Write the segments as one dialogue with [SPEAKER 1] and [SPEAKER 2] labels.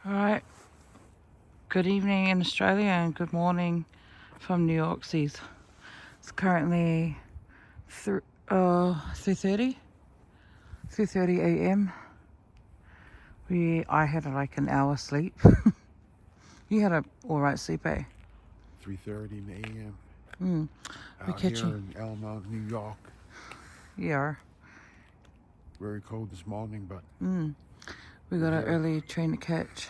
[SPEAKER 1] Alright, good evening in Australia and good morning from New York seas. It's currently 3:30 a.m. I had like an hour sleep. You had a alright sleep, eh?
[SPEAKER 2] 3:30 a.m.
[SPEAKER 1] We're
[SPEAKER 2] Out here
[SPEAKER 1] catching.
[SPEAKER 2] in Elmont, New York.
[SPEAKER 1] Yeah.
[SPEAKER 2] Very cold this morning, but
[SPEAKER 1] We got an
[SPEAKER 2] Yeah.
[SPEAKER 1] early train to catch.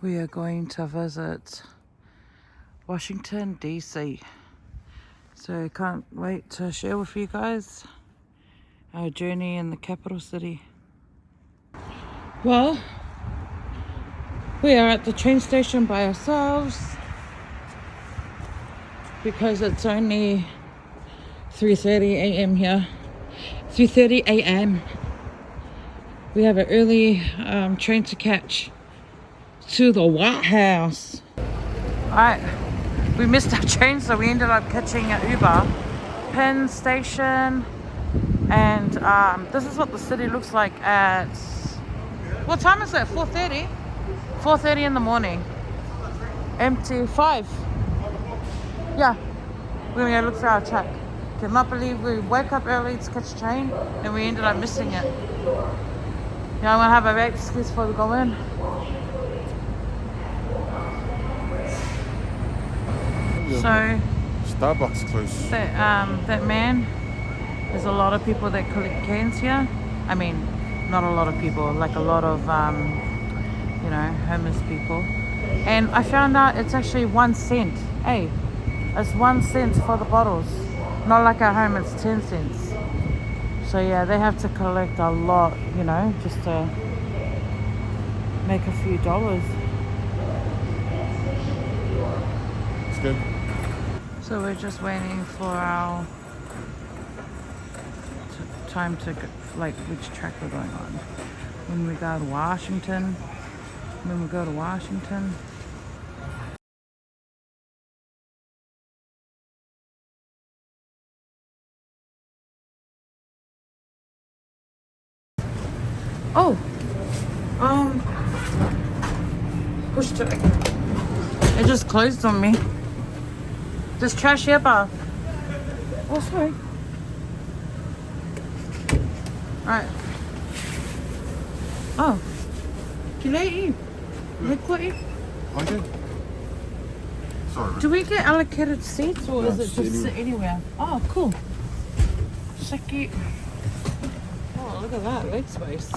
[SPEAKER 1] We are going to visit Washington, D.C. So can't wait to share with you guys our journey in the capital city. Well, we are at the train station by ourselves because it's only 3:30 a.m. here. 3:30 a.m. We have an early train to catch to the White House. Alright, we missed our train, so we ended up catching an Uber. Penn Station, and this is what the city looks like at, what time is it? 4:30? 4:30 in the morning. Empty. 5. Yeah, we're gonna go look for our truck. Cannot believe we woke up early to catch a train and we ended up missing it. Yeah, I'm gonna have a rape excuse before we go in. So
[SPEAKER 2] Starbucks close.
[SPEAKER 1] that man, there's a lot of people that collect cans here. I mean, not a lot of people, like a lot of homeless people. And I found out it's actually 1 cent. Hey, it's 1 cent for the bottles. Not like at home, it's 10 cents. So yeah, they have to collect a lot, just to make a few dollars.
[SPEAKER 2] It's good.
[SPEAKER 1] So we're just waiting for our time to like which track we're going on. When we go to Washington. Oh, push to. It just closed on me. This trash here bar. Oh, sorry. Alright. Oh. Kilei. Liquid.
[SPEAKER 2] I did. Sorry.
[SPEAKER 1] Do we get allocated seats or is it
[SPEAKER 2] sit
[SPEAKER 1] just sit anywhere? Oh, cool. Shaki. Oh, look at that leg space.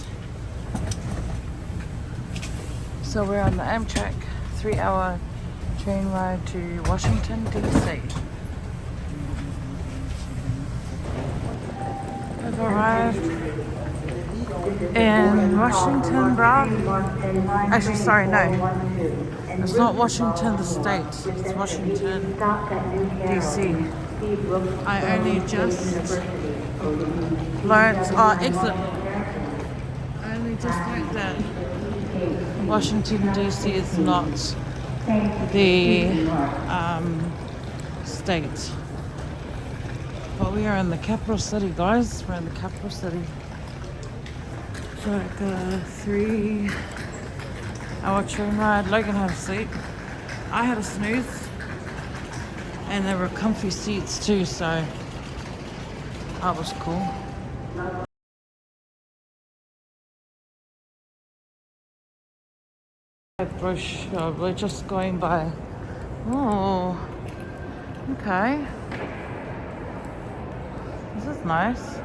[SPEAKER 1] So we're on the Amtrak 3-hour train ride to Washington, D.C. We've arrived in Washington, bro. Actually, sorry, no. It's not Washington, the state. It's Washington, D.C. I only just learned, exit. I only just learned that Washington, D.C. is not the state. But we are in the capital city, guys. We're in the capital city. It's like a 3-hour train ride. Logan had a sleep. I had a snooze. And there were comfy seats too, so that was cool. Bush, we're just going by. Oh, okay. This is nice.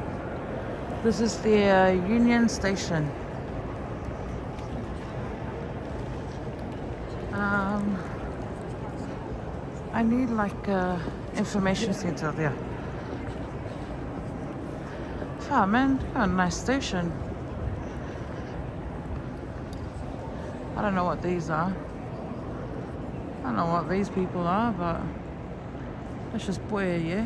[SPEAKER 1] This is the Union Station. I need like a information center there. Oh man, got a nice station. I don't know what these are. I don't know what these people are, but let's just boy, yeah.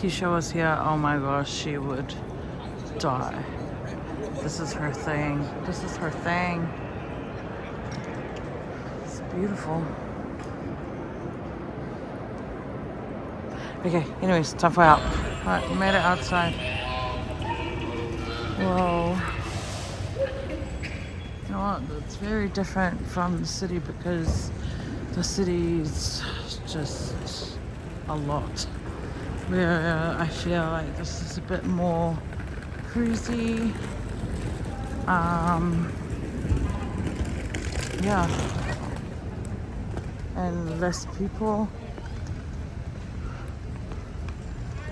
[SPEAKER 1] Keisha was here, oh my gosh, she would die. This is her thing. This is her thing. It's beautiful. Okay, anyways, time for out. Alright, we made it outside. Whoa. You know what? It's very different from the city because the city's just a lot. Where I feel like this is a bit more cruisy. Yeah. And less people.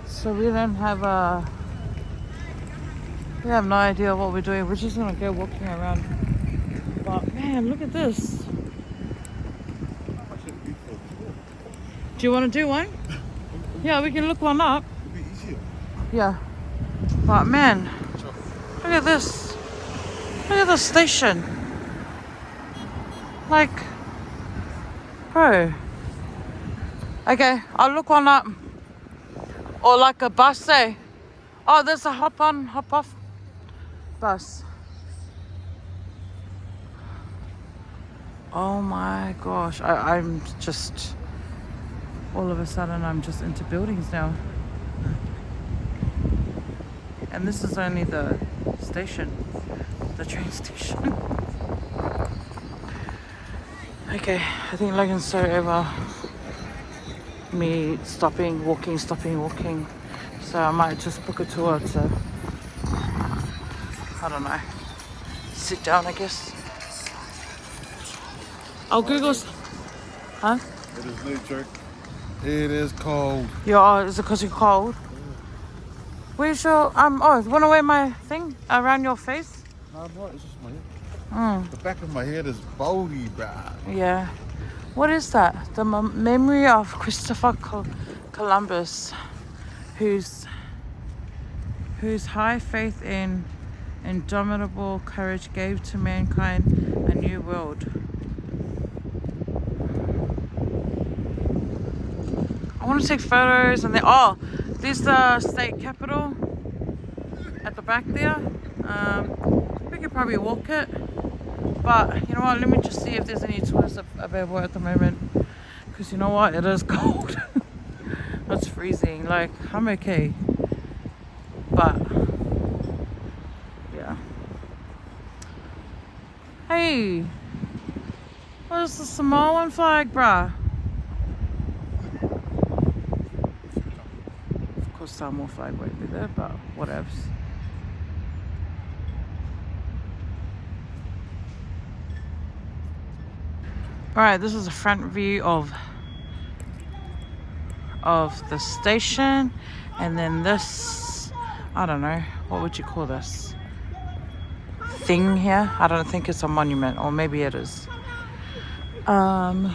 [SPEAKER 1] So we don't have we have no idea what we're doing. We're just gonna go walking around. But man, look at this. Do you want to do one? Yeah, we can look one up.
[SPEAKER 2] It'll be easier.
[SPEAKER 1] Yeah. But man, look at this. Look at the station. Like, bro. Okay, I'll look one up. Or like a bus, say. Oh, there's a hop on, hop off bus. Oh my gosh. I'm just, all of a sudden, I'm just into buildings now. And this is only the station, the train station. Okay, I think Logan's so over me stopping, walking. So I might just book a tour to, I don't know, sit down, I guess. I'll Google. Huh?
[SPEAKER 2] It is no joke. It is cold.
[SPEAKER 1] Yeah, is it because you're cold? Where's your, oh, you want to wear my thing around your face?
[SPEAKER 2] No, I'm not. It's just my head. The back of my head is baldy, bruh.
[SPEAKER 1] Yeah. What is that? The memory of Christopher Columbus, whose high faith in indomitable courage gave to mankind a new world. I want to take photos and then, oh, this is the state capitol at the back there. We could probably walk it. But you know what, let me just see if there's any tours available at the moment. Because you know what, it is cold. It's freezing. Like, I'm okay. But, yeah. Hey, what is the Samoan flag, bruh? Of course, Samoan flag won't be there, but whatevs. Alright, this is a front view of the station, and then this, I don't know, what would you call this thing here? I don't think it's a monument, or maybe it is. And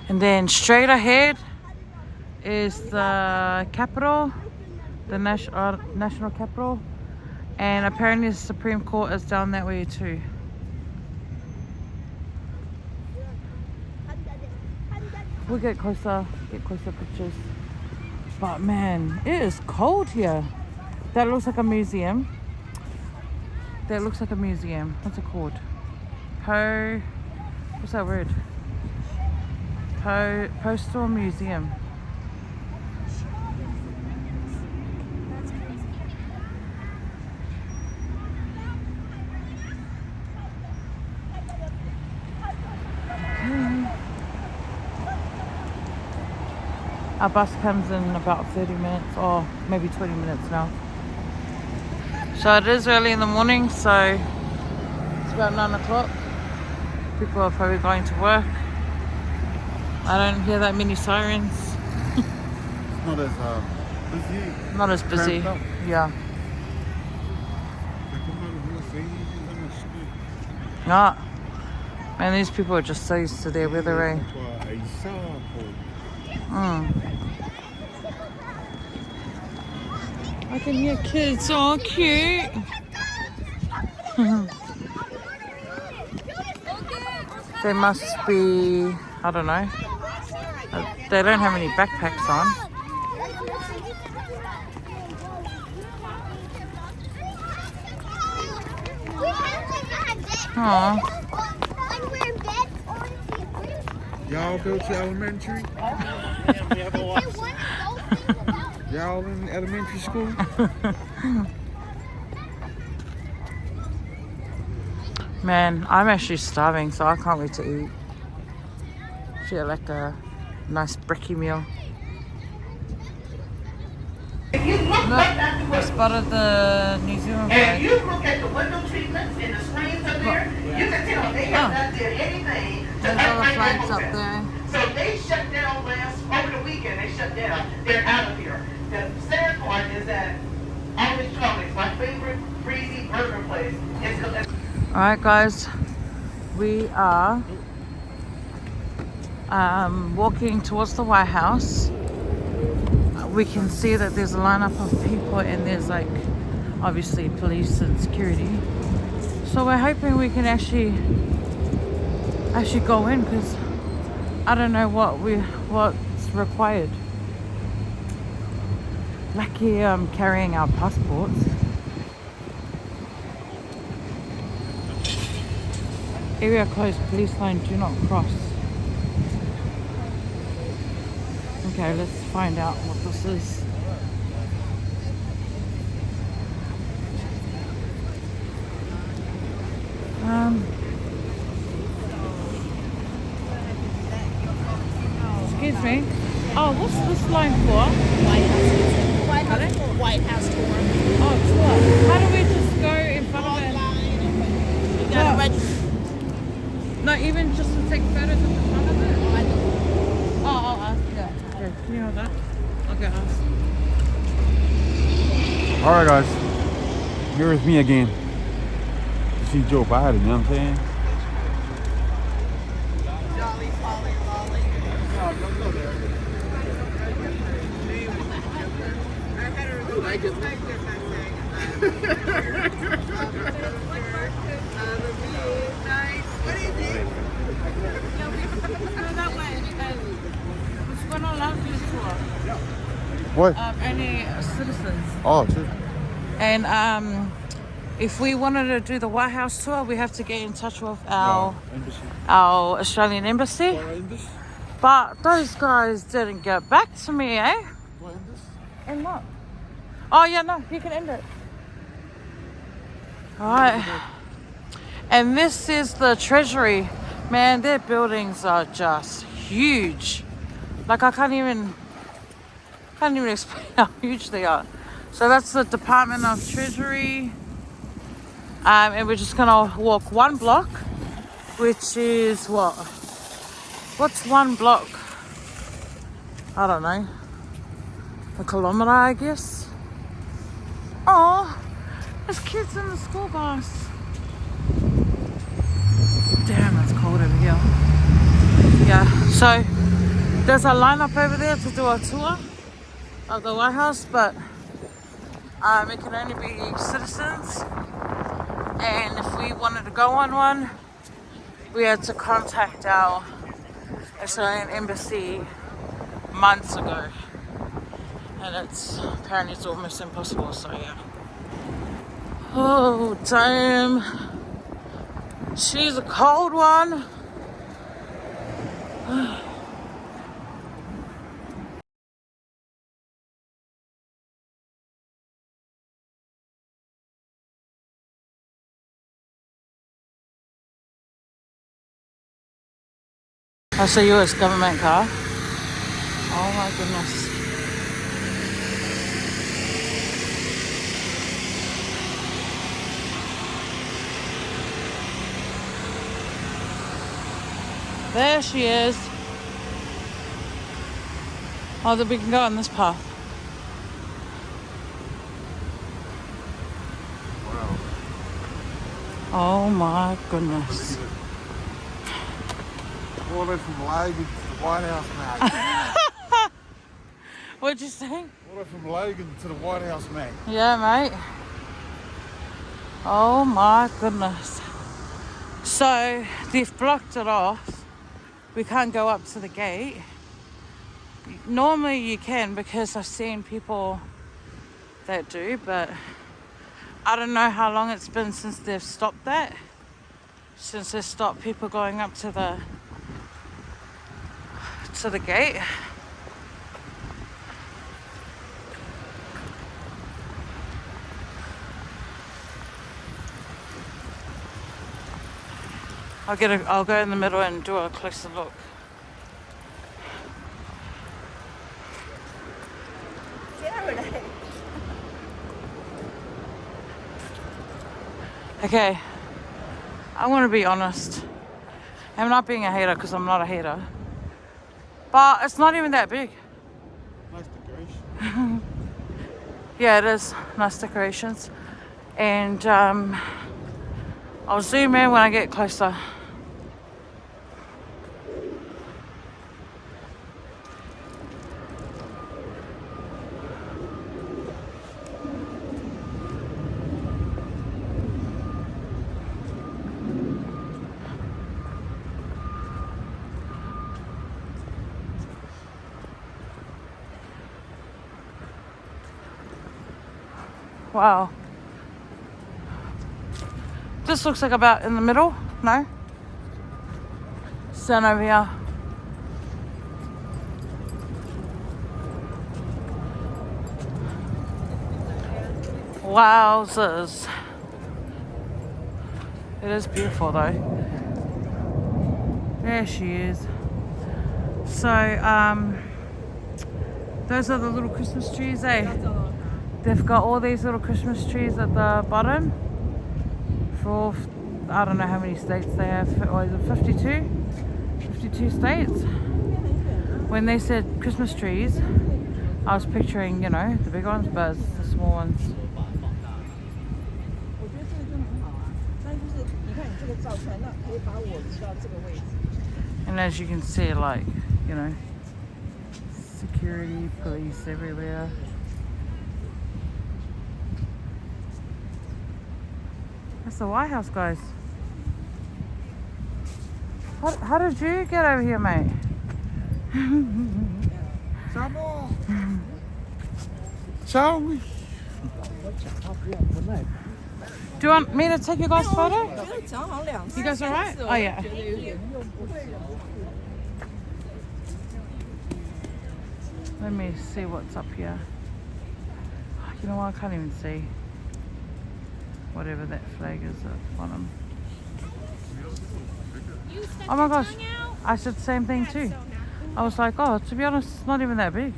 [SPEAKER 1] then straight ahead is the Capitol, the national Capitol, and apparently the Supreme Court is down that way too. We'll get closer pictures. But man, it is cold here. That looks like a museum. What's it called? What's that word? Postal Museum. Our bus comes in about 30 minutes or maybe 20 minutes now. So it is early in the morning, so it's about 9 o'clock. People are probably going to work. I don't hear that many sirens.
[SPEAKER 2] Not as busy.
[SPEAKER 1] Not as busy.
[SPEAKER 2] Cramped up.
[SPEAKER 1] Yeah. Nah. Man, these people are just so used to their weather, eh? I can hear kids. Oh, cute. They must be, I don't know. They don't have any backpacks on. Aw.
[SPEAKER 2] Y'all go to elementary? Y'all in elementary school?
[SPEAKER 1] Man, I'm actually starving, so I can't wait to eat. Feel like a nice bricky meal. Look, I spotted the New Zealand flag.
[SPEAKER 3] And you look at the window treatments and the screens up there, you can tell they have not did anything to
[SPEAKER 1] There's all the
[SPEAKER 3] upgrade
[SPEAKER 1] flags
[SPEAKER 3] the
[SPEAKER 1] up
[SPEAKER 3] hotel.
[SPEAKER 1] there.
[SPEAKER 3] So they shut down over the weekend. They shut down. They're out of here. The sad part is that Irish Charlie's, my favorite breezy burger place, is
[SPEAKER 1] Alright guys, we are walking towards the White House. We can see that there's a lineup of people and there's like obviously police and security. So we're hoping we can actually go in, because I don't know what's required. Lucky carrying our passports. Area closed, police line, do not cross. Okay, let's find out what this is. Excuse me. Oh, what's this line for?
[SPEAKER 4] White House tour.
[SPEAKER 1] Oh, tour. How do we just go in front of it?
[SPEAKER 4] You gotta register.
[SPEAKER 1] Not even just to take photos of the front of it? Oh, I'll ask that. Okay, can you hold that? Okay, ask.
[SPEAKER 2] Alright guys, here's me again. To see Joe Biden, you know what I'm saying?
[SPEAKER 4] Jolly, Polly, Lolly.
[SPEAKER 1] Which one allows you tour?
[SPEAKER 2] What?
[SPEAKER 1] Any citizens.
[SPEAKER 2] Oh, true.
[SPEAKER 1] And if we wanted to do the White House tour, we have to get in touch with our Australian embassy. But those guys didn't get back to me, eh? And what? Oh yeah, no, you can end it. Alright. And this is the Treasury. Man, their buildings are just huge. Like I can't even explain how huge they are. So that's the Department of Treasury. And we're just gonna walk one block, which is what? What's one block? I don't know. A kilometer, I guess. Oh, there's kids in the school bus. Damn, it's cold over here. Yeah, so there's a lineup over there to do a tour of the White House, but it can only be citizens. And if we wanted to go on one, we had to contact our Australian embassy months ago. And apparently it's almost impossible, so yeah. Oh, damn. She's a cold one. That's a US government car. Oh my goodness. There she is. Oh, that we can go on this path. Oh my goodness.
[SPEAKER 2] All the way from Logan to the White House, mate.
[SPEAKER 1] What'd you say?
[SPEAKER 2] All the way from Logan to the White House, mate.
[SPEAKER 1] Yeah, mate. Oh my goodness. So they've blocked it off. We can't go up to the gate. Normally you can, because I've seen people that do, but I don't know how long it's been since they've stopped that. Since they stopped people going up to the gate. I'll go in the middle and do a closer look. Okay, I want to be honest. I'm not being a hater because I'm not a hater. But it's not even that big.
[SPEAKER 2] Nice decoration.
[SPEAKER 1] Yeah, it is. Nice decorations. And I'll zoom in when I get closer. Wow. This looks like about in the middle. No? Stand over here. Wowzers. It is beautiful though. There she is. So, those are the little Christmas trees, eh? They've got all these little Christmas trees at the bottom for, I don't know how many states they have, or is it 52? 52 states. When they said Christmas trees, I was picturing, you know, the big ones, but it's the small ones. And as you can see, like, you know, security, police everywhere. That's the White House, guys. How did you get over here, mate?
[SPEAKER 2] Ciao.
[SPEAKER 1] Do you want me to take your guys' photo? You guys alright? Oh yeah. Let me see what's up here. You know what? I can't even see. Whatever that flag is at the bottom. Oh my gosh, I said the same thing too. I was like, oh, to be honest, it's not even that big.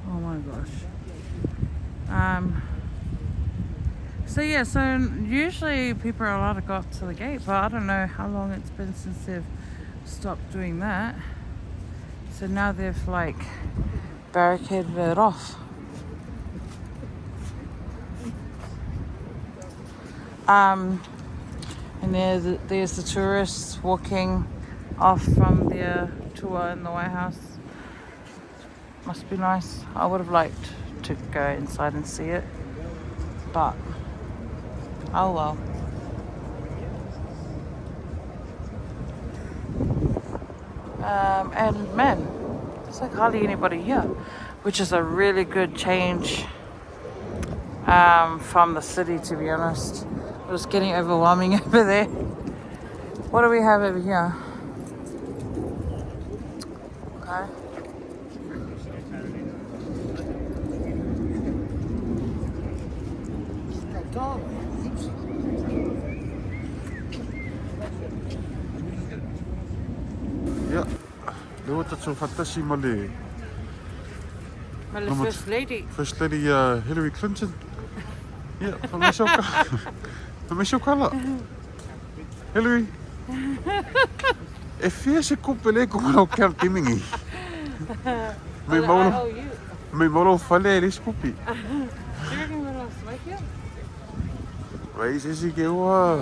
[SPEAKER 1] Oh my gosh. So yeah, so usually people are allowed to go up to the gate, but I don't know how long it's been since they've stopped doing that. So now they've like barricaded it off. And there's the tourists walking off from their tour in the White House. Must be nice. I would have liked to go inside and see it, but oh well. And man, there's like hardly anybody here, which is a really good change from the city, to be honest. It was getting overwhelming over there. What do we have over here? Okay.
[SPEAKER 2] Ja, det var dat zo'n fantastische Malay.
[SPEAKER 1] Maar de First Lady.
[SPEAKER 2] First Lady Hillary Clinton. Ja, van mij zo van mij zo kala. Hillary. Effe se kupele ko kan timingi. Mijn molo falle is puppy. Wij is ik ewa.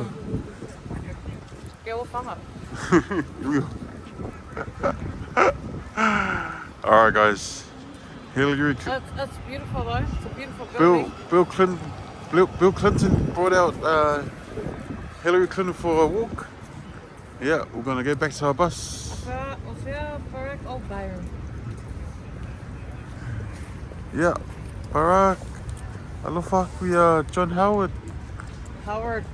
[SPEAKER 1] Go far.
[SPEAKER 2] Alright guys, Hillary.
[SPEAKER 1] That's beautiful though. It's a beautiful building.
[SPEAKER 2] Bill Clinton brought out Hillary Clinton for a walk. Yeah, we're gonna get back to our bus.
[SPEAKER 1] Park Old Byron.
[SPEAKER 2] Yeah, Barak. Alofa kuya John Howard.
[SPEAKER 1] Howard.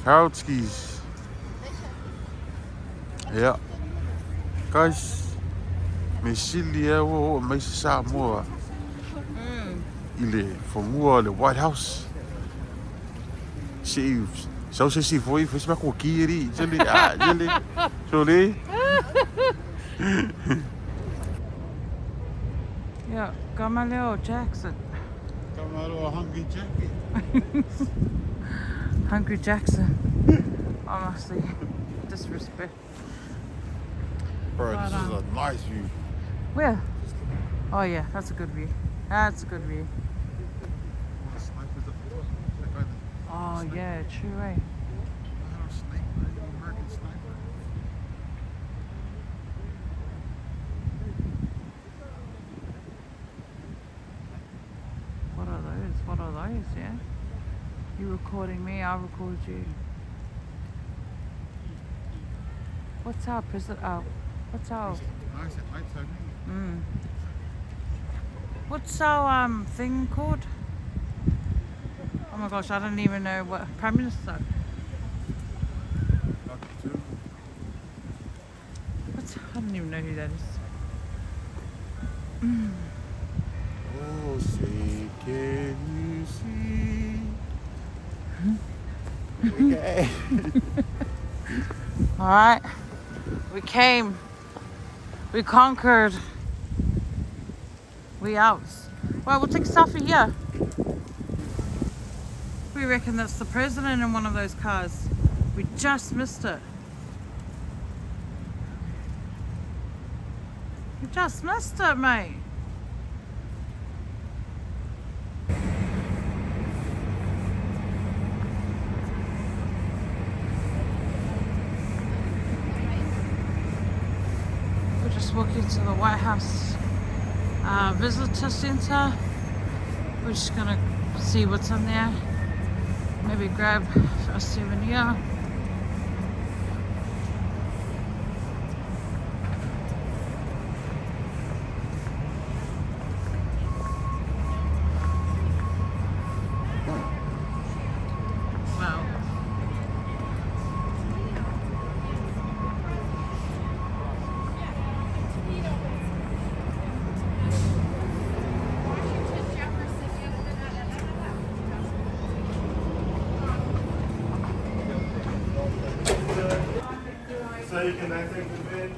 [SPEAKER 2] Howard skis. Yeah. Guys, me sili e o mai se sa moa. Ile fonua le White House. Si se foi ma ko kiri, jeli jeli. Joli.
[SPEAKER 1] Yeah, Gamaliel Jackson.
[SPEAKER 2] Come out of a hungry jacket.
[SPEAKER 1] Hungry Jackson. Honestly, disrespect.
[SPEAKER 2] Bro,
[SPEAKER 1] But,
[SPEAKER 2] this is a nice view.
[SPEAKER 1] Where? Oh yeah, that's a good view. That's a good view.
[SPEAKER 2] Snipers up there.
[SPEAKER 1] Oh yeah, true eh?
[SPEAKER 2] American sniper.
[SPEAKER 1] What are those? What are those, yeah? You recording me, I'll record you. What's our what's our
[SPEAKER 2] Nice at night time.
[SPEAKER 1] what's our thing called? Oh my gosh, I don't even know what Prime Minister. I don't even know who that is.
[SPEAKER 2] Oh, say, can you see? Okay.
[SPEAKER 1] Alright. We came. We conquered. We out. Well, we'll take a selfie here. We reckon that's the president in one of those cars. We just missed it. We just missed it, mate. We're just walking to the White House Visitor Center. We're just gonna see what's in there. Maybe grab a souvenir. Wow.
[SPEAKER 5] So you can I take the bid?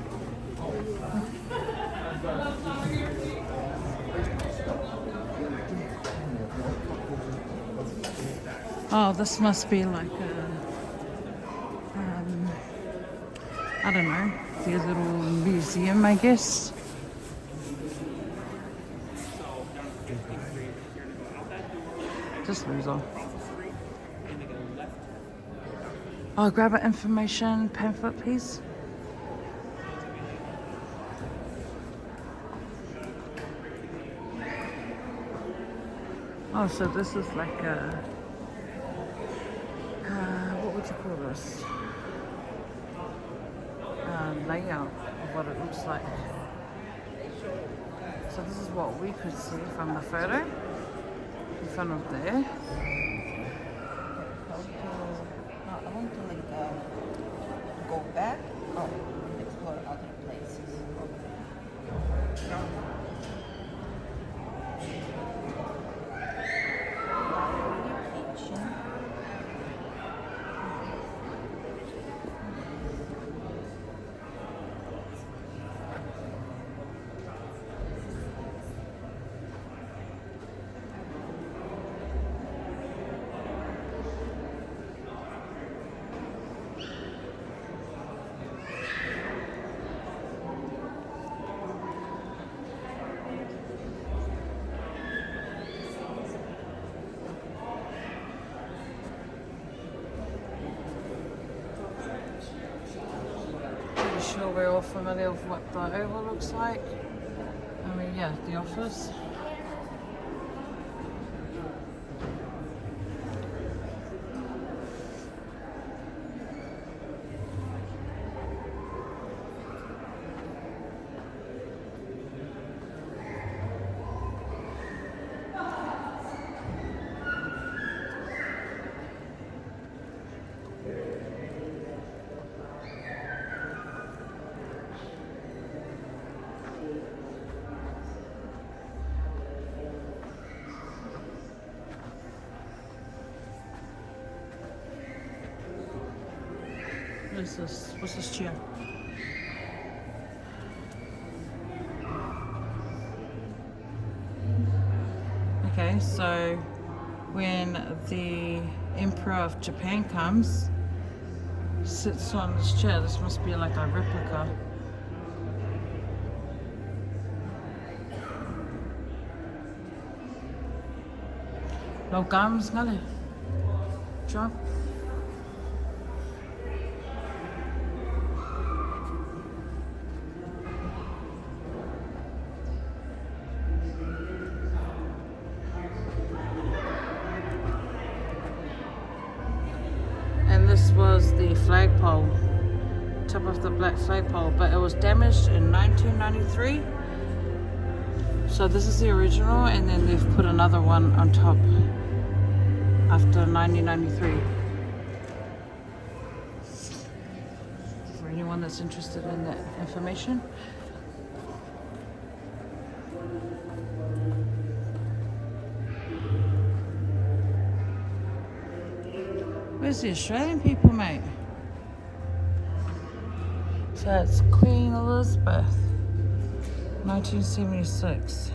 [SPEAKER 1] Oh, this must be like a, I don't know, their little museum, I guess. Just loser. Oh, grab an information pamphlet, please. Oh, so this is like a, what would you call this? Layout of what it looks like. So this is what we could see from the photo in front of there.
[SPEAKER 4] I want to like go back or explore other places.
[SPEAKER 1] Pretty sure we're all familiar with what the Oval looks like. I mean, yeah, the office. What is this? What's this chair? Okay, so when the Emperor of Japan comes, sits on this chair. This must be like a replica. Lau gams ngale. Job. And this was the flagpole, top of the black flagpole, but it was damaged in 1993. So this is the original, and then they've put another one on top after 1993. For anyone that's interested in that information. Where's the Australian people, mate? So it's Queen Elizabeth, 1976.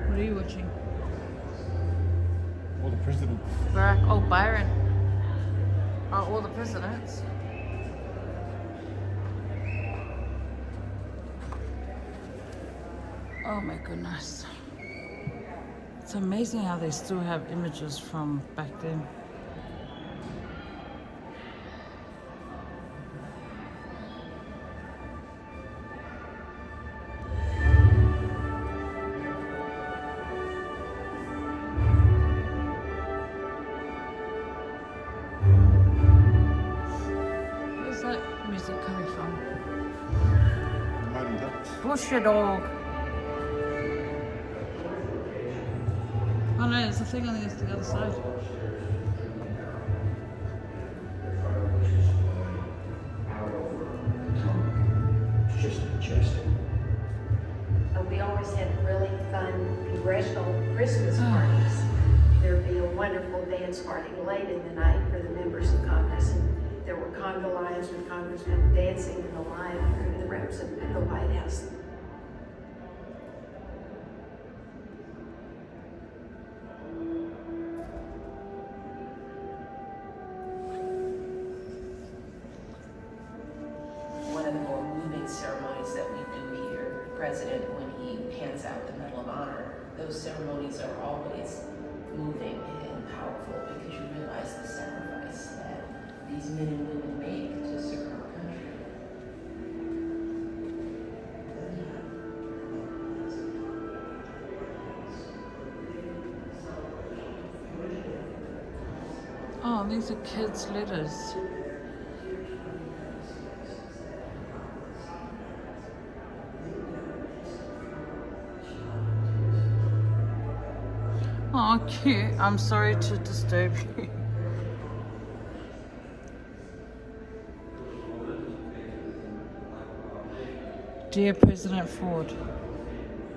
[SPEAKER 1] What are you watching?
[SPEAKER 2] All the presidents.
[SPEAKER 1] Barack, oh, Byron. Oh, all the presidents. Oh my goodness. It's amazing how they still have images from back then. Where's that music coming from?
[SPEAKER 2] Mighty Ducks.
[SPEAKER 1] Bullshit dog. Oh no, there's a thing on the other side.
[SPEAKER 6] We always had really fun congressional Christmas parties. There'd be a wonderful dance party late in the night for the members of Congress, and there were conga lines with congressmen dancing in the line through the reps at the White House. One of the more moving ceremonies that we do here, the president, when he hands out the Medal of Honor, those ceremonies are always moving and powerful because you realize the sacrifice that these men and women make to serve our country.
[SPEAKER 1] Oh, these are kids' letters. Oh, cute. I'm sorry to disturb you. Dear President Ford,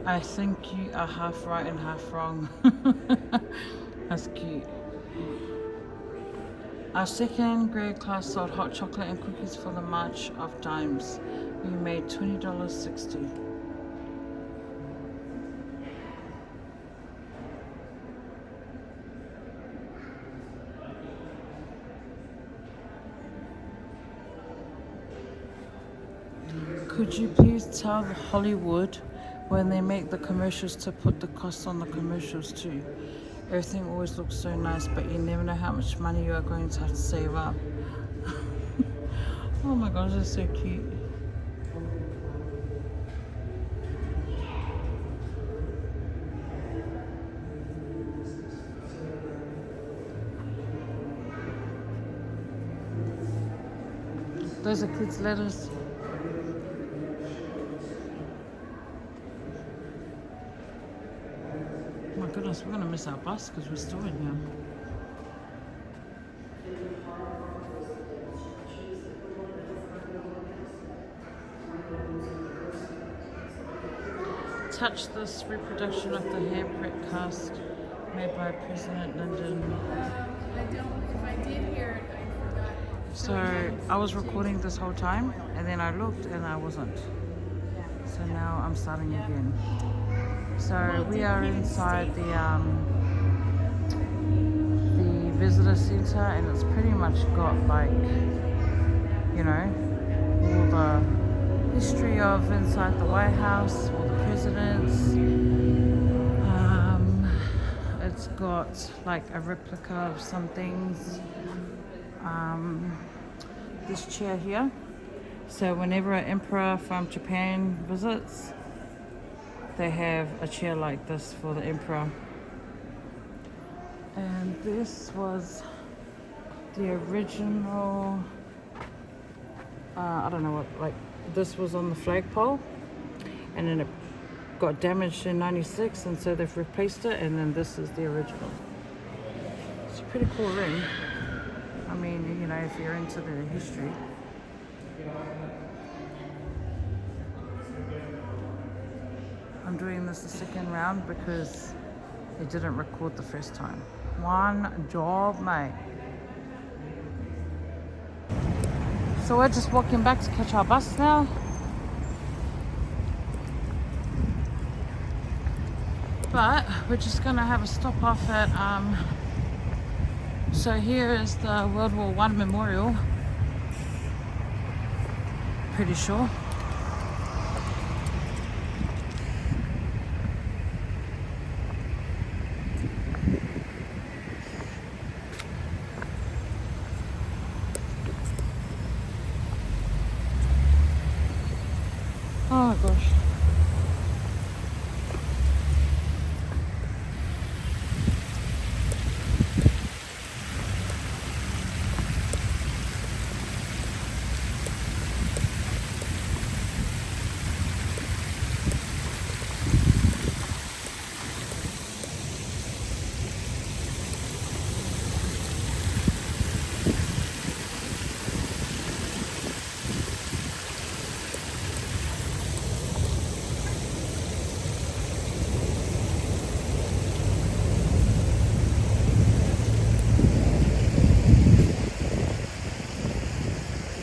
[SPEAKER 1] I think you are half right and half wrong. That's cute. Our second grade class sold hot chocolate and cookies for the March of Dimes. We made $20.60. Could you please tell Hollywood when they make the commercials to put the cost on the commercials too? Everything always looks so nice, but you never know how much money you are going to have to save up. Oh my gosh, that's so cute. Those are kids' letters. My goodness, we're gonna miss our bus because we're still in here. Touch this reproduction of the handprint cast made by President Lyndon.
[SPEAKER 7] If I did hear it, I forgot.
[SPEAKER 1] So I was recording this whole time and then I looked and I wasn't. So now I'm starting again. So we are inside the visitor center and it's pretty much got like, you know, all the history of inside the White House, all the presidents. It's got like a replica of some things. This chair here. So whenever an emperor from Japan visits, they have a chair like this for the emperor. And this was the original, I don't know what, like this was on the flagpole and then it got damaged in 96 and so they've replaced it and then this is the original. It's a pretty cool ring. I mean, you know, if you're into the history. I'm doing this the second round because it didn't record the first time. One job, mate. So we're just walking back to catch our bus now. But we're just gonna have a stop off at so here is the World War I memorial. Pretty sure. Oh my gosh.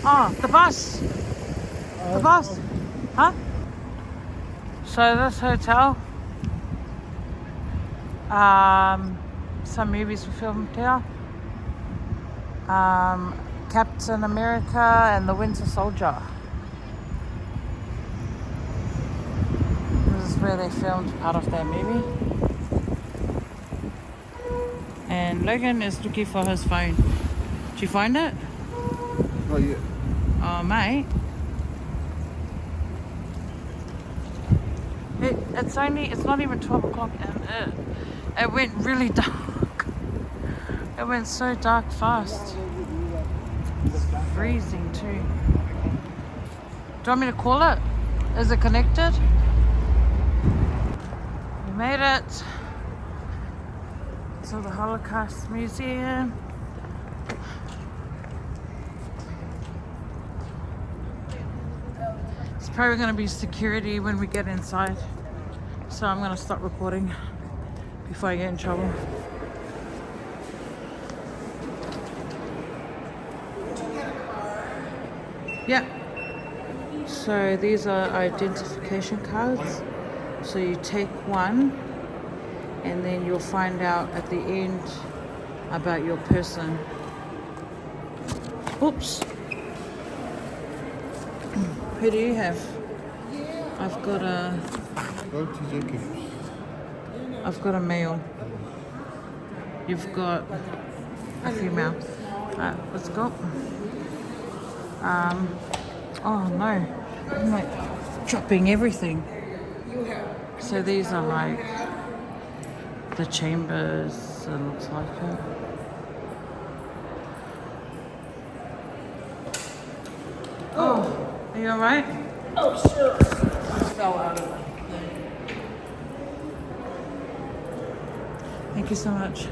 [SPEAKER 1] Oh, the bus. The bus. Huh? So this hotel, some movies were filmed here. Captain America and the Winter Soldier. This is where they filmed part of that movie. And Logan is looking for his phone. Did you find it?
[SPEAKER 2] Not yet.
[SPEAKER 1] Oh, mate. It's not even 12 o'clock and it went really dark. It went so dark fast. It's freezing too. Do you want me to call it? Is it connected? We made it to the Holocaust Museum. It's probably going to be security when we get inside. So I'm going to stop recording before I get in trouble. Yeah. So these are identification cards. So you take one and then you'll find out at the end about your person. Oops. Who do you have? I've got a...
[SPEAKER 2] Go to Jacobs.
[SPEAKER 1] I've got a male. You've got a female. Let's go. Oh no. I'm like dropping everything. So these are like the chambers, it looks like it. Oh, are you alright?
[SPEAKER 7] Oh, sure. I fell out of it.
[SPEAKER 1] Thank you so much.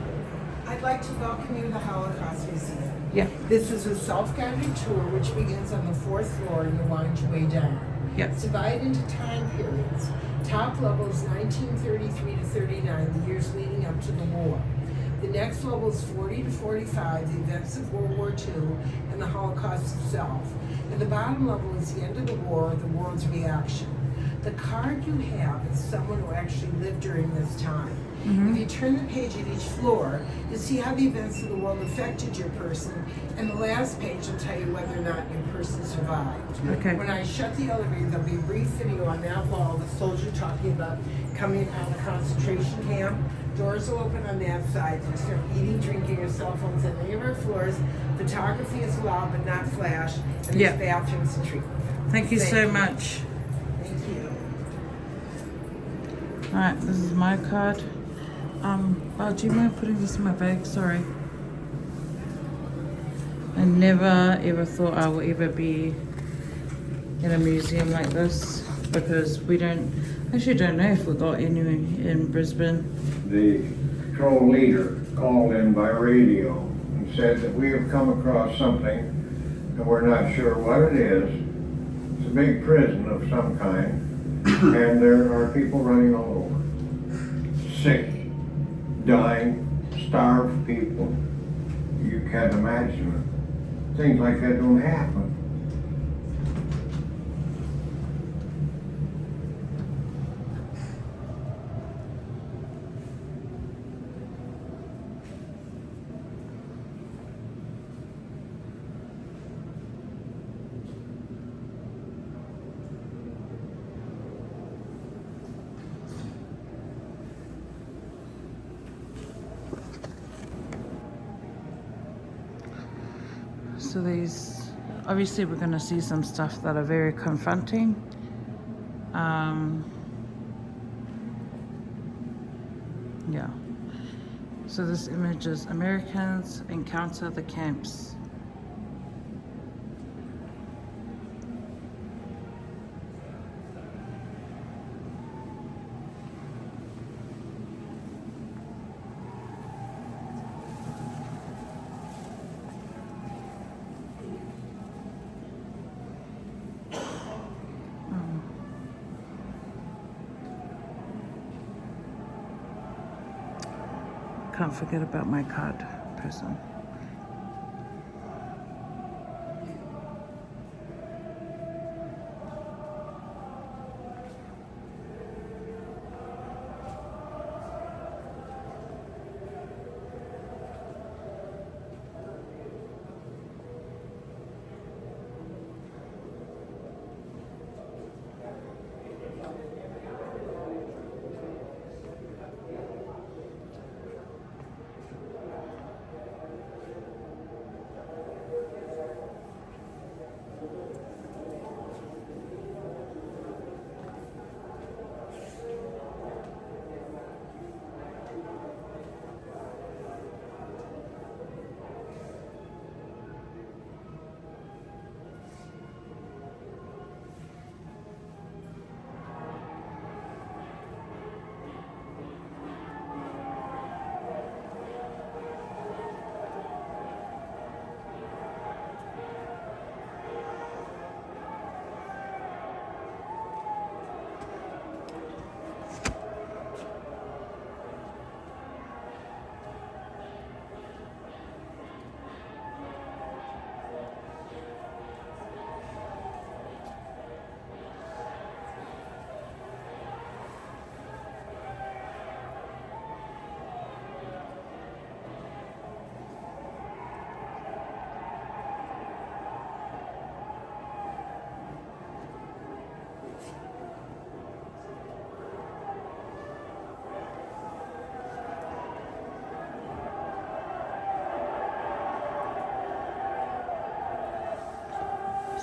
[SPEAKER 8] I'd like to welcome you to the Holocaust Museum.
[SPEAKER 1] Yeah.
[SPEAKER 8] This is a self-guided tour which begins on the 4th floor and you wind your way down.
[SPEAKER 1] Yeah.
[SPEAKER 8] It's divided into time periods. Top level is 1933 to 39, the years leading up to the war. The next level is 40 to 45, the events of World War II and the Holocaust itself. And the bottom level is the end of the war, the world's reaction. The card you have is someone who actually lived during this time. If you turn the page at each floor, you see how the events of the world affected your person, and the last page will tell you whether or not your person survived.
[SPEAKER 1] Okay.
[SPEAKER 8] When I shut the elevator, there'll be a brief video on that wall of a soldier talking about coming out of a concentration camp. Doors will open on that side. You start eating, drinking, your cell phones on any of our floors. Photography is allowed, but not flash. And
[SPEAKER 1] Yeah.
[SPEAKER 8] there's bathrooms and treatment.
[SPEAKER 1] Thank you so much.
[SPEAKER 8] Thank you.
[SPEAKER 1] Alright, this is my card. Oh, do you mind putting this in my bag? Sorry. I never ever thought I would ever be in a museum like this because we actually don't know if we got any in Brisbane.
[SPEAKER 9] The patrol leader called in by radio and said that we have come across something and we're not sure what it is. It's a big prison of some kind and there are people running all over. Sick, dying, starved people. You can't imagine it. Things like that don't happen.
[SPEAKER 1] So these, obviously we're going to see some stuff that are very confronting. Yeah. So this image is Americans encounter the camps. Can't forget about my card person.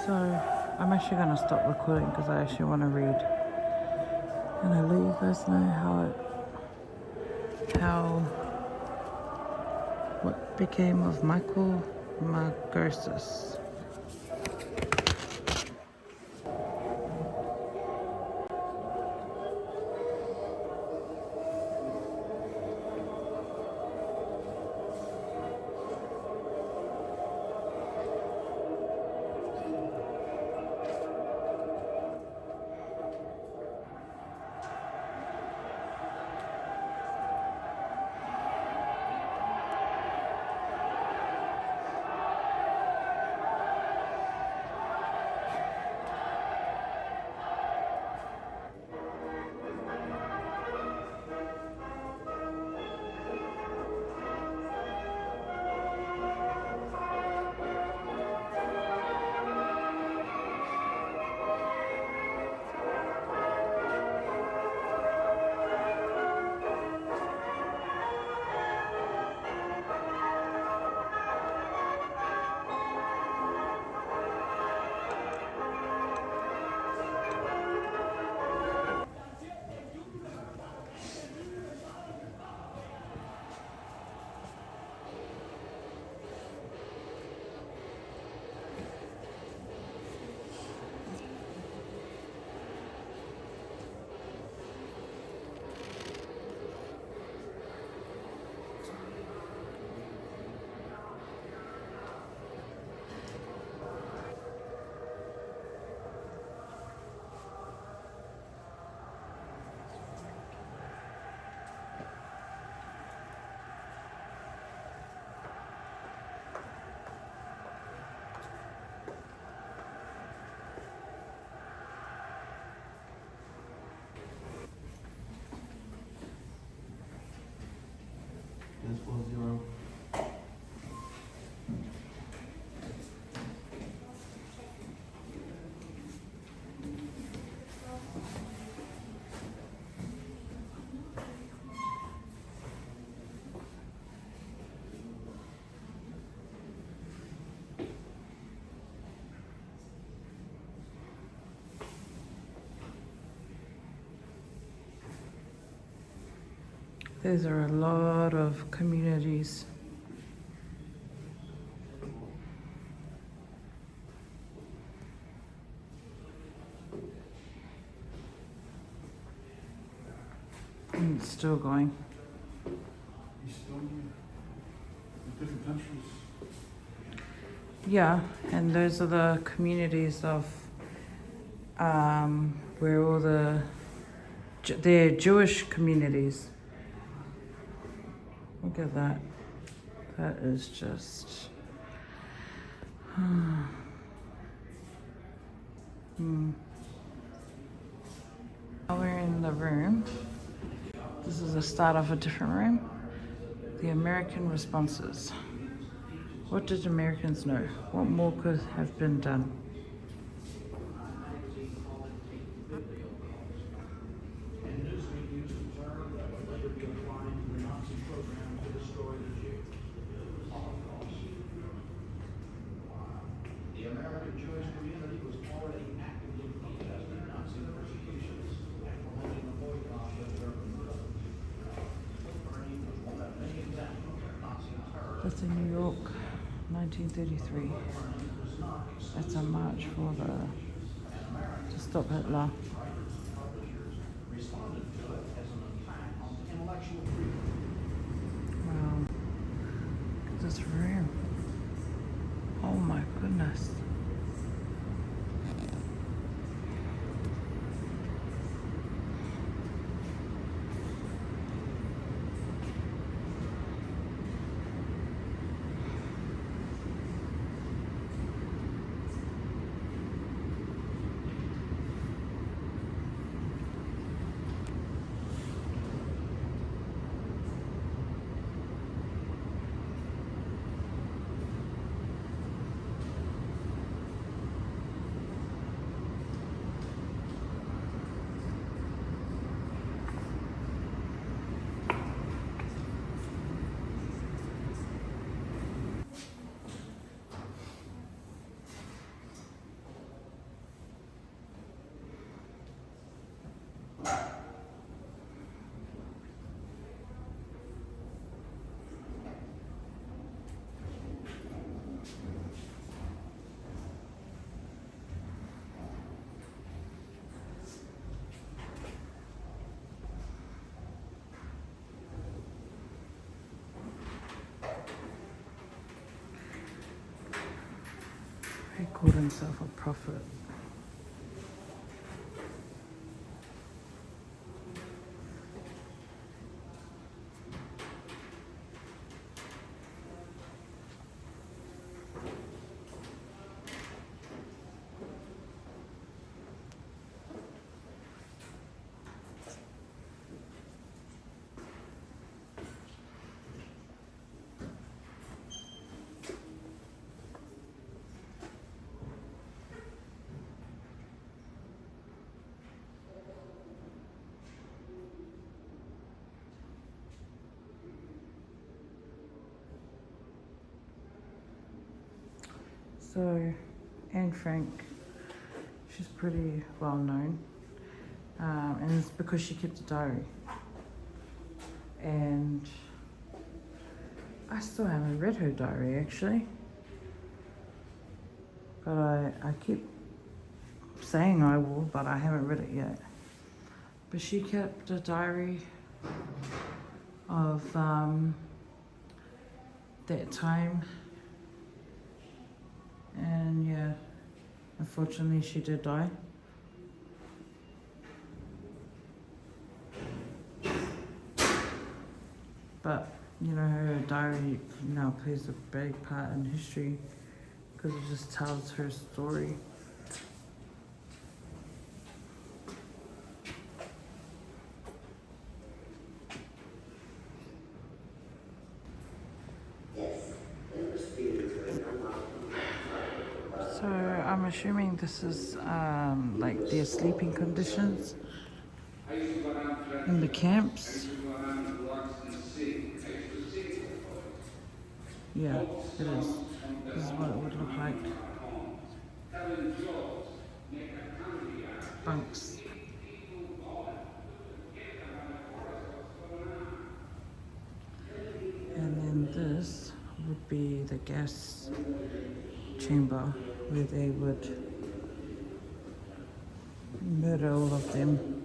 [SPEAKER 1] So I'm actually going to stop recording because I actually want to read. And I'll let you guys know what became of Michael Margosis.
[SPEAKER 5] That's 40.
[SPEAKER 1] These are a lot of communities. And it's still going.
[SPEAKER 2] Estonia, different countries.
[SPEAKER 1] Yeah, and those are the communities of where all they're Jewish communities. Look at that. That is just. Now we're in the room. This is the start of a different room. The American responses. What did Americans know? What more could have been done?
[SPEAKER 10] The American Jewish community was already actively protesting Nazi persecutions and promoting a boycott of their burning was one of many examples of Nazi terror.
[SPEAKER 1] That's in New York, 1933. That's a march for to stop Hitler.
[SPEAKER 10] Responded to it as an attack on intellectual freedom.
[SPEAKER 1] Wow. Look at this room. Oh my goodness. He called himself a prophet. So, Anne Frank, she's pretty well known, and it's because she kept a diary. And I still haven't read her diary actually, but I keep saying I will, but I haven't read it yet. But she kept a diary of that time. And yeah, unfortunately she did die. But, you know, her diary now plays a big part in history because it just tells her story. assuming this is like their sleeping conditions in the camps. Yeah, it is. This is what it would look like. Bunks. And then this would be the gas chamber where they would murder all of them.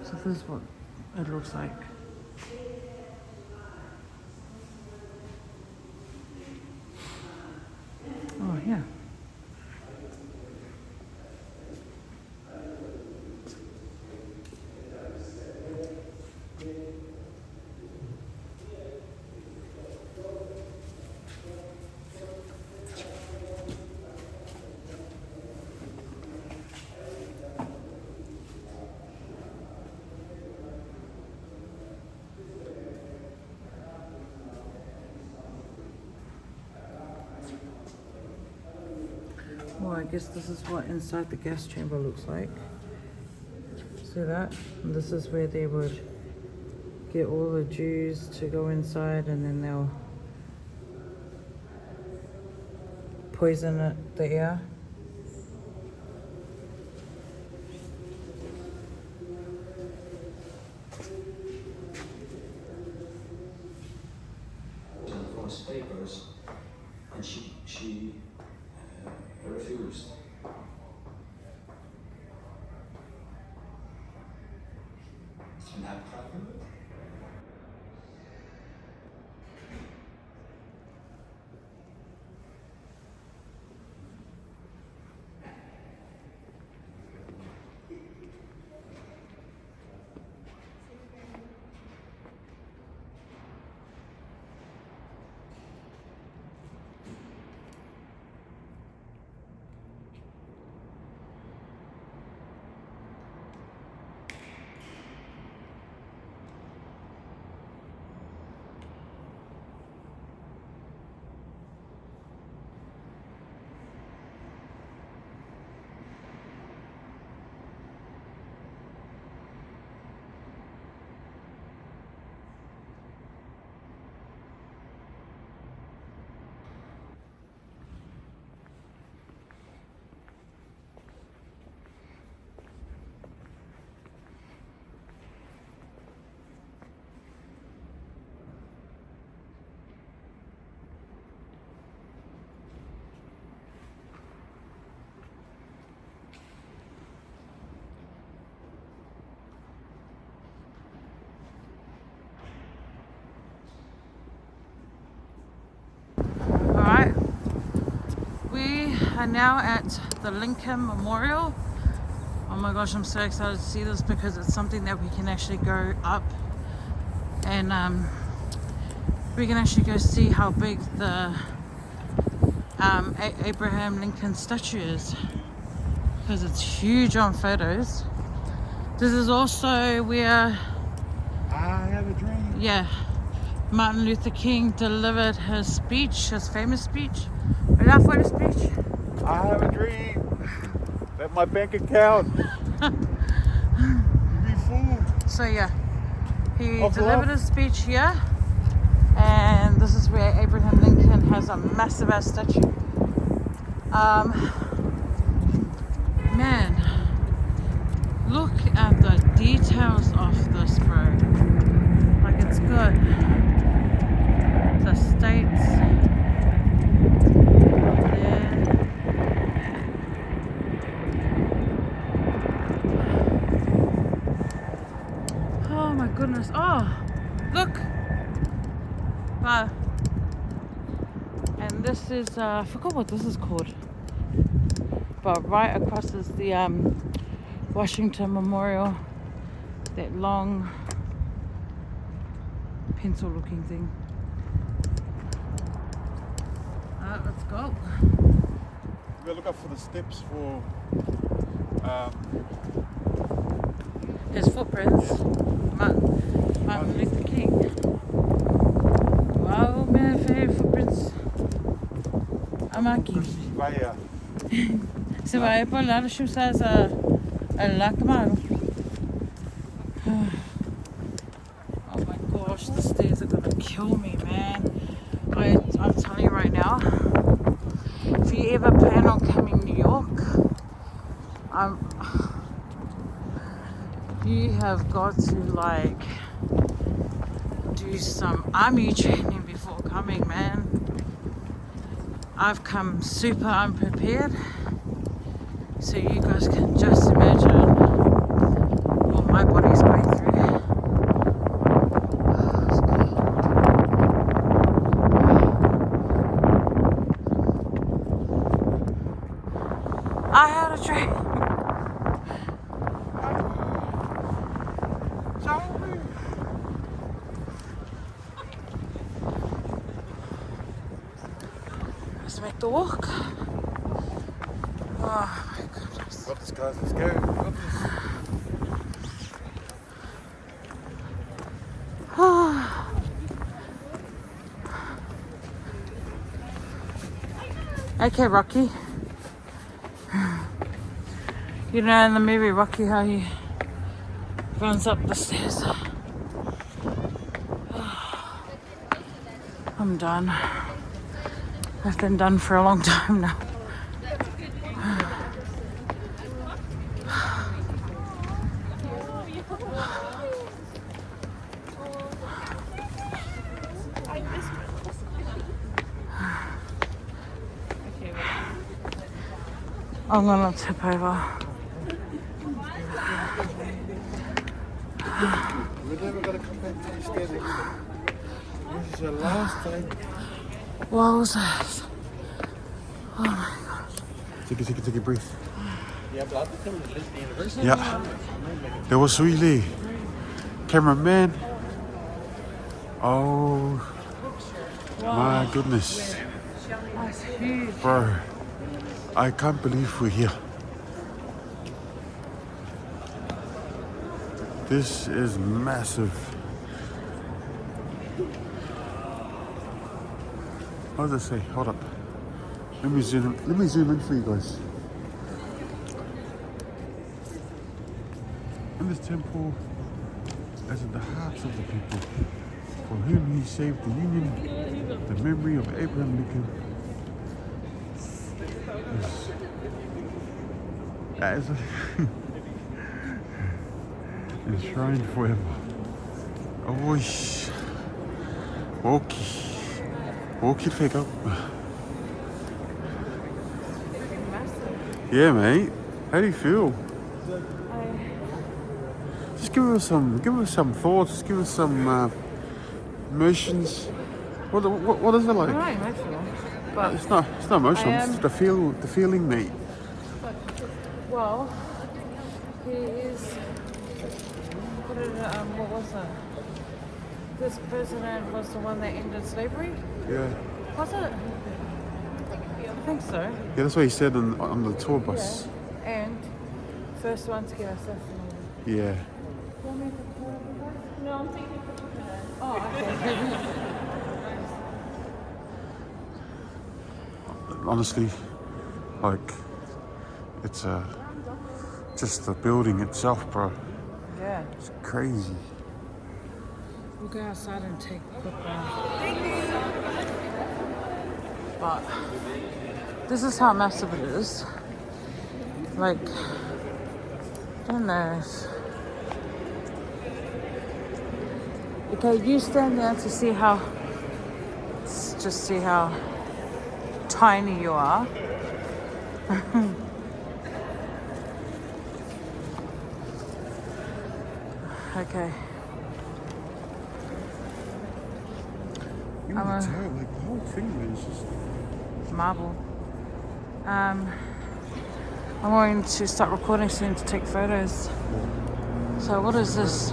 [SPEAKER 1] So this is what it looks like. Oh yeah. Well, I guess this is what inside the gas chamber looks like. See that? And this is where they would get all the Jews to go inside, and then they'll poison the air.
[SPEAKER 10] False papers, and she refused. Isn't that proper?
[SPEAKER 1] Alright, we are now at the Lincoln Memorial. Oh my gosh, I'm so excited to see this because it's something that we can actually go up and we can actually go see how big the Abraham Lincoln statue is, because it's huge on photos. This is also where
[SPEAKER 2] I have a dream.
[SPEAKER 1] yeah, Martin Luther King delivered his speech, his famous speech. ¿Verdad fue el speech?
[SPEAKER 2] I have a dream that my bank account be full.
[SPEAKER 1] So yeah, he
[SPEAKER 2] Of
[SPEAKER 1] delivered
[SPEAKER 2] love?
[SPEAKER 1] his speech here, and this is where Abraham Lincoln has a massive ass statue. Man, look at the details of this, bro. Like, it's good. The states there. Oh my goodness. Oh, look. Wow. And this is, I forgot what this is called. But right across is the Washington Memorial. That long pencil looking thing. Alright, let's go.
[SPEAKER 2] We'll look up for the steps for
[SPEAKER 1] his footprints. Martin Luther King. Wow, man, footprints. Amaki. Se vai por lá, deixa eu usar essa lá, Camaro. Oh my gosh, the stairs are gonna kill me, man. I'm telling you right now, if you ever plan on coming to New York, you have got to like do some army training before coming, man. I've come super unprepared, so you guys can just imagine what my body's going through. I had a dream. Let's make the walk. Oh my goodness.
[SPEAKER 2] Up this, guys. Let's go. Up
[SPEAKER 1] Okay, Rocky. You know in the movie Rocky how he runs up the stairs. I'm done. I've been done for a long time now. I'm gonna tip over.
[SPEAKER 2] We're never gonna come back to these stairs again. This is your last time.
[SPEAKER 1] Wowzers. Oh my gosh.
[SPEAKER 2] Take a breath. Yeah. That was really cameraman. Oh my goodness.
[SPEAKER 1] That's huge.
[SPEAKER 2] Bro, I can't believe we're here. This is massive. What does it say? Hold up. Let me zoom in for you guys. In this temple, as in the hearts of the people, for whom he saved the Union, the memory of Abraham Lincoln is enshrined forever. Oi, walk it pick up. Yeah, mate. How do you feel? Just give us some thoughts. Just give us some emotions. What is it like?
[SPEAKER 1] Not emotional, but
[SPEAKER 2] It's not emotional. It's the feeling, mate.
[SPEAKER 1] well, he is. What was it? This president was the one that ended slavery.
[SPEAKER 2] Yeah.
[SPEAKER 1] Was it? I think so.
[SPEAKER 2] Yeah, that's what he said on the tour bus.
[SPEAKER 1] Yeah. And first one to get assassinated.
[SPEAKER 2] Yeah.
[SPEAKER 7] No, I'm taking a picture for that.
[SPEAKER 1] Oh, okay.
[SPEAKER 2] Honestly, like, it's just the building itself, bro.
[SPEAKER 1] Yeah.
[SPEAKER 2] It's crazy.
[SPEAKER 1] We'll go outside and take a quick run. But this is how massive it is. Like, I don't know. Okay, you stand there to see how, just see how tiny you are. Okay.
[SPEAKER 2] You can tell, like, the whole thing is just
[SPEAKER 1] Marble. I'm going to start recording soon to take photos. So what is this?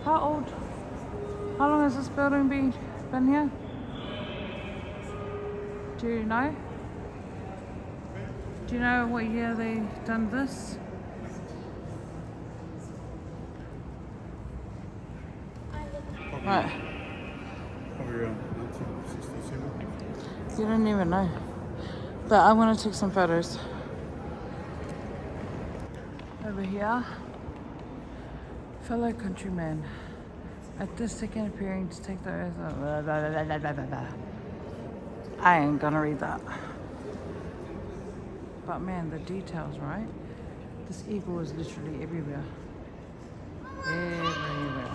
[SPEAKER 1] How old? How long has this building been here? Do you know? Do you know what year they done this? Right.
[SPEAKER 2] Probably around 1967.
[SPEAKER 1] You don't even know. But I'm gonna take some photos. Over here. Fellow countrymen. At this second appearing to take the oath of blah, blah, blah, blah, blah, blah, blah. I ain't gonna read that. But man, the details, right? This eagle is literally everywhere. Everywhere.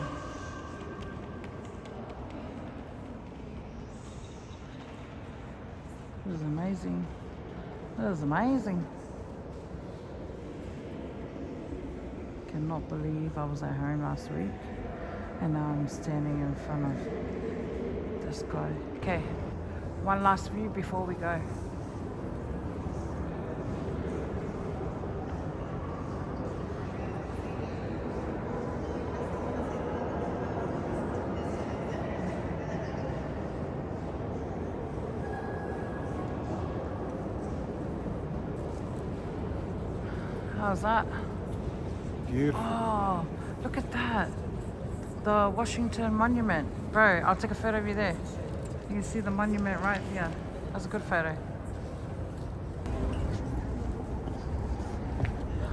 [SPEAKER 1] This is amazing. This is amazing. Cannot believe I was at home last week and now I'm standing in front of this guy. Okay, one last view before we go. How's that?
[SPEAKER 2] Beautiful.
[SPEAKER 1] Oh, look at that. The Washington Monument. Bro, I'll take a photo of you there. You can see the monument right here. That's a good photo.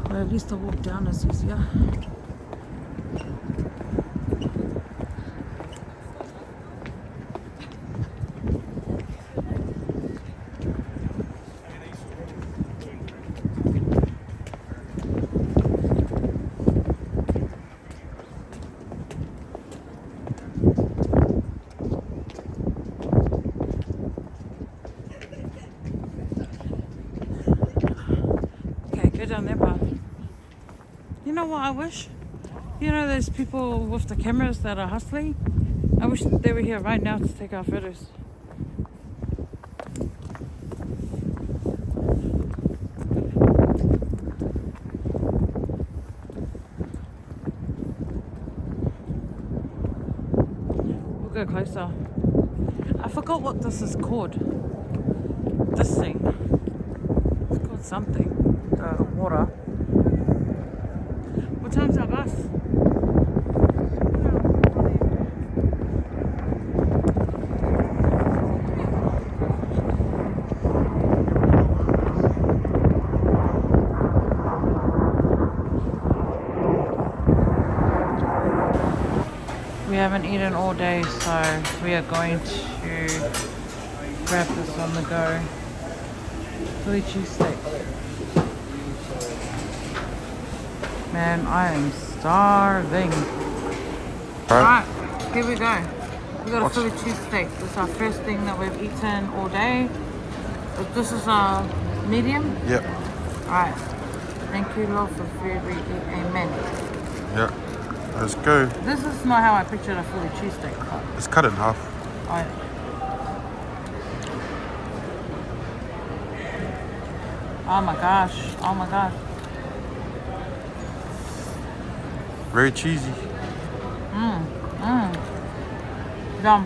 [SPEAKER 1] Well, at least the walk down is easier. Down there, but you know what I wish? You know those people with the cameras that are hustling? I wish they were here right now to take our photos. We'll go closer. I forgot what this is called. This thing. It's called something. Water. What time's our bus? We haven't eaten all day, so we are going to grab this on the go. Philly cheesesteak. Man, I am starving. Alright, here we go. We got a Philly cheesesteak. This is our first thing that we've eaten all day. This is a medium?
[SPEAKER 2] Yep.
[SPEAKER 1] Alright. Thank you, Lord, for food we eat. Amen.
[SPEAKER 2] Yep. Let's go.
[SPEAKER 1] This is not how I pictured a Philly cheesesteak.
[SPEAKER 2] It's cut in half.
[SPEAKER 1] Alright. Oh my gosh. Oh my gosh.
[SPEAKER 2] Very cheesy.
[SPEAKER 1] Yum. Yum.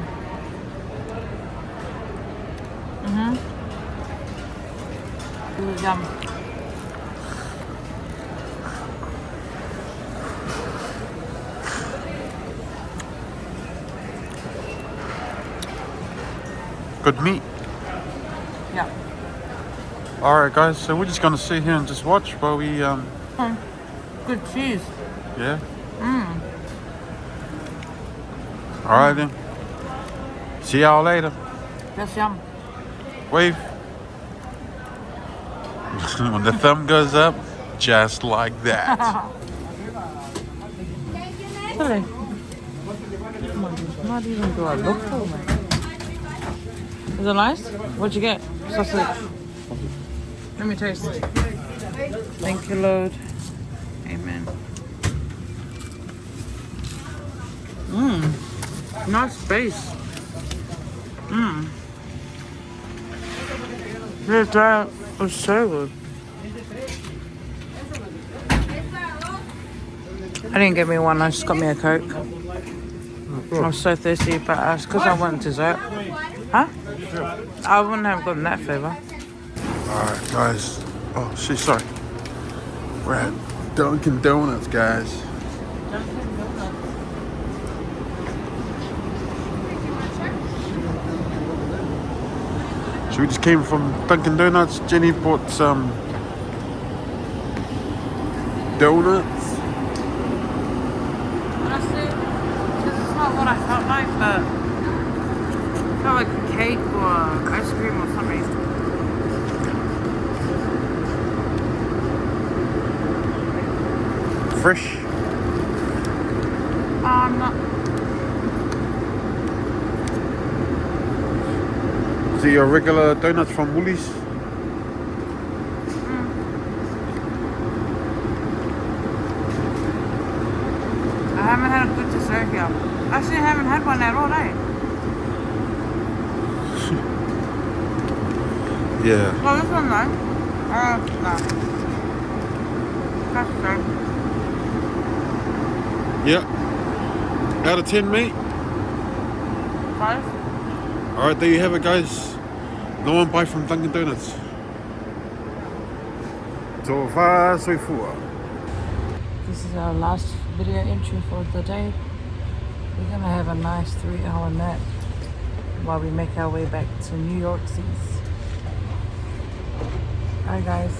[SPEAKER 2] Good meat.
[SPEAKER 1] Yeah.
[SPEAKER 2] Alright guys, so we're just gonna sit here and just watch while we
[SPEAKER 1] Good cheese.
[SPEAKER 2] yeah. Alright then. See y'all later.
[SPEAKER 1] That's yum.
[SPEAKER 2] Wave. When the thumb goes up, just like that.
[SPEAKER 1] Really? Not even do I look for me. Is it nice? What'd you get? Sausage. Let me taste. Thank you, Lord. Amen. Nice space. That was so good. I didn't get me one, I just got me a Coke. I was so thirsty, but it's because I want dessert. Huh? I wouldn't have gotten that flavour.
[SPEAKER 2] Alright, guys. Oh, shit, sorry. We're at Dunkin' Donuts, guys. So we just came from Dunkin' Donuts. Jenny bought some donuts.
[SPEAKER 1] Honestly, this is not what I felt like, but I felt like a cake or ice cream or something.
[SPEAKER 2] Fresh.
[SPEAKER 1] Not.
[SPEAKER 2] Is it your regular donuts from Woolies?
[SPEAKER 1] I haven't had a good dessert here. Actually, I haven't had one at all, eh?
[SPEAKER 2] Yeah.
[SPEAKER 1] Well, this one, though. No. That's good.
[SPEAKER 2] Yeah. Out of 10, mate.
[SPEAKER 1] 5?
[SPEAKER 2] Alright, there you have it, guys. No one buy from Dunkin' Donuts. So far, so far.
[SPEAKER 1] This is our last video entry for the day. We're gonna have a nice 3-hour nap while we make our way back to New York City. Bye, guys.